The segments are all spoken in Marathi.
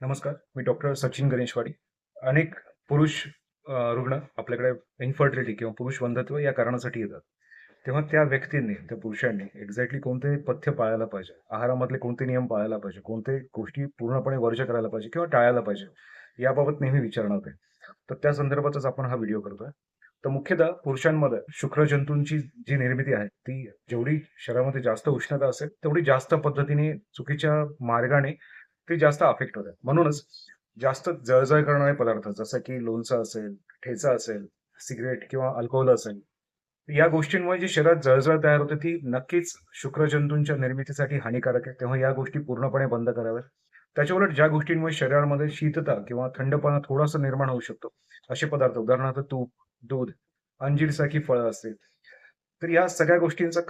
नमस्कार. मी डॉक्टर सचिन गणेशवाडी. अनेक पुरुष रुग्ण आपल्याकडे इन्फर्टिलिटी किंवा पुरुष वंध्यत्व या कारणासाठी येतात. तेव्हा त्या व्यक्तींनी, त्या पुरुषांनी एक्झॅक्टली कोणते पथ्य पाळायला पाहिजे, आहारामधले कोणते नियम पाळायला पाहिजे, कोणते गोष्टी पूर्णपणे वर्ज्य करायला पाहिजे किंवा टाळायला पाहिजे, याबाबत नेहमी विचारणा होते. तर त्या संदर्भातच आपण हा व्हिडिओ करतोय. तर मुख्यतः पुरुषांमध्ये शुक्रजंतूंची जी निर्मिती आहे, ती जेवढी शरीरामध्ये जास्त उष्णता असेल, तेवढी जास्त पद्धतीने चुकीच्या मार्गाने ती जास्त अफेक्ट होतात. म्हणूनच जास्त जळजळ करणारे पदार्थ जसं की लोणचं असेल, ठेचा असेल, सिगारेट किंवा अल्कोहोल असेल, या गोष्टींमुळे जी शरीरात जळजळ तयार होते ती नक्कीच शुक्रजंतूंच्या निर्मितीसाठी हानिकारक आहे. तेव्हा या गोष्टी पूर्णपणे बंद कराव्यात. त्याच्याउलट ज्या गोष्टींमुळे शरीरामध्ये शीतता किंवा थंडपणा थोडासा निर्माण होऊ शकतो, असे पदार्थ उदाहरणार्थ तूप, दूध, अंजीरसारखी फळं असतील. तर या सगळ्या गोष्टींचा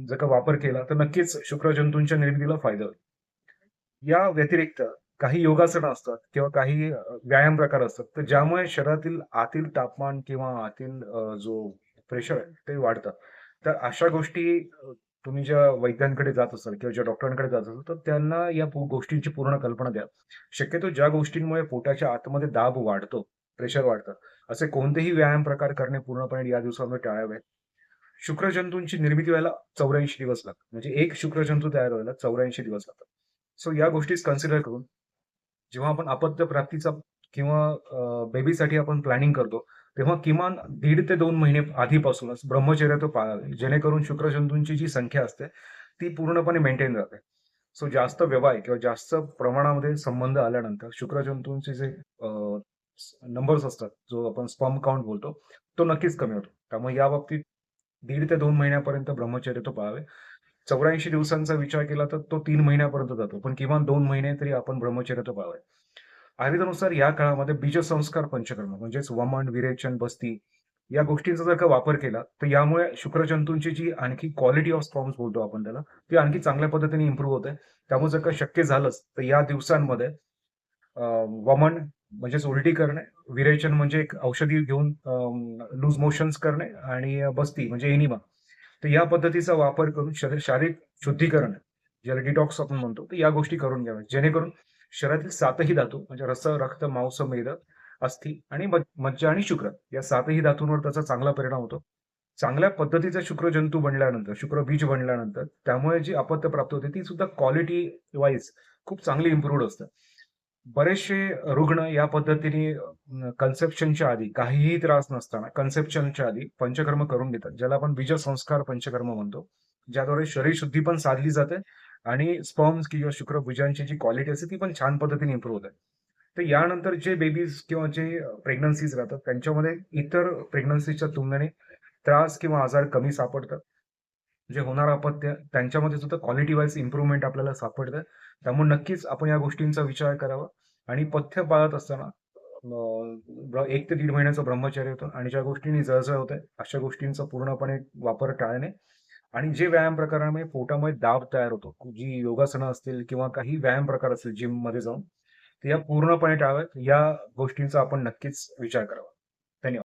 जर का वापर केला तर नक्कीच शुक्रजंतूंच्या निर्मितीला फायदा होईल. या व्यतिरिक्त काही योगासनं असतात किंवा काही व्यायाम प्रकार असतात, तर ज्यामुळे शरीरातील आतील तापमान किंवा आतील जो प्रेशर आहे ते वाढतं. तर अशा गोष्टी तुम्ही ज्या वैद्यांकडे जात असाल किंवा ज्या डॉक्टरांकडे जात असाल, तर त्यांना या गोष्टींची पूर्ण कल्पना द्या. शक्यतो ज्या गोष्टींमुळे पोटाच्या आतमध्ये दाब वाढतो, प्रेशर वाढतं, असे कोणतेही व्यायाम प्रकार करणे पूर्णपणे या दिवसामध्ये टाळावे. शुक्रजंतूंची निर्मिती व्हायला 84 दिवस लागतात. म्हणजे एक शुक्रजंतू तयार व्हायला 84 दिवस लागतात. सो या गोष्टीच कन्सिडर करून जेव्हा आपण अपत्य प्राप्तीचा किंवा बेबीसाठी आपण प्लॅनिंग करतो, तेव्हा किमान 1.5 ते 2 महिने आधीपासूनच ब्रह्मचर्य तो पाळावे. जेणेकरून शुक्रजंतूंची जी संख्या असते, ती पूर्णपणे मेंटेन राहते. सो जास्त व्यवहार किंवा जास्त प्रमाणामध्ये संबंध आल्यानंतर शुक्रजंतूंचे जे नंबर्स असतात, जो आपण स्पर्म काउंट बोलतो, तो नक्कीच कमी होतो. त्यामुळे या बाबतीत 1.5 ते 2 महिन्यापर्यंत ब्रह्मचर्य तो पाळावे. 84 दिवसांचा विचार केला तर तो 3 महिन्यापर्यंत जातो. पण किमान 2 महिने तरी आपण ब्रह्मचर्य तर पाळावे. आयुर्वेदानुसार या काळामध्ये बीजसंस्कार पंचकर्म म्हणजेच वमन, विरेचन, बस्ती या गोष्टींचा जर का वापर केला, तर यामुळे शुक्रजंतूंची जी आणखी क्वालिटी ऑफ स्पर्म्स बोलतो आपण त्याला, ती आणखी चांगल्या पद्धतीने इम्प्रूव्ह होते. त्यामुळे जर का शक्य झालंच, तर या दिवसांमध्ये वमन म्हणजेच उलटी करणे, विरेचन म्हणजे एक औषधी घेऊन लूज मोशन्स करणे आणि बस्ती म्हणजे एनिमा. तर या पद्धतीचा वापर करून शारीरिक शुद्धीकरण, ज्याला डिटॉक्स आपण म्हणतो, तर या गोष्टी करून घ्याव्यात. जेणेकरून शरीरातील 7ही धातू म्हणजे रक्त, मांस, मेद, अस्थी आणि मज्जा आणि शुक्र या 7ही धातूंवर त्याचा चांगला परिणाम होतो. चांगल्या पद्धतीचे शुक्रजंतू बनल्यानंतर, शुक्रबीज बनल्यानंतर त्यामुळे जी अपत्य प्राप्त होते ती सुद्धा क्वालिटी वाईज खूप चांगली इम्प्रूव्हड असते. बरेचसे रुग्ण या पद्धतीने कन्सेप्शनच्या आधी काहीही त्रास नसताना कन्सेप्शनच्या आधी पंचकर्म करून घेतात. ज्याला आपण बीजसंस्कार पंचकर्म म्हणतो. ज्याद्वारे शरीरशुद्धी पण साधली जाते आणि स्पर्म्स किंवा शुक्रबीजांची जी क्वालिटी असते ती पण छान पद्धतीने इम्प्रूव्ह होते. तर यानंतर जे बेबीज किंवा जे प्रेग्नन्सीज राहतात त्यांच्यामध्ये इतर प्रेग्नन्सीच्या तुलनेने त्रास किंवा आजार कमी सापडतात. जे होणारं अपत्य त्यांच्यामध्ये सुद्धा क्वालिटी वाईज इम्प्रूव्हमेंट आपल्याला सापडतं. त्यामुळे नक्कीच आपण या गोष्टींचा विचार करावा आणि पथ्य पाळत असताना 1 ते 1.5 महिन्याचं ब्रह्मचर्य होतं आणि ज्या गोष्टींनी जळजळ होते, अशा गोष्टींचा पूर्णपणे वापर टाळणे आणि जे व्यायाम प्रकारामुळे पोटामध्ये दाब तयार होतो, जी योगासनं असतील किंवा काही व्यायाम प्रकार असतील जिममध्ये जाऊन, तर या पूर्णपणे टाळाव्यात. या गोष्टींचा आपण नक्कीच विचार करावा.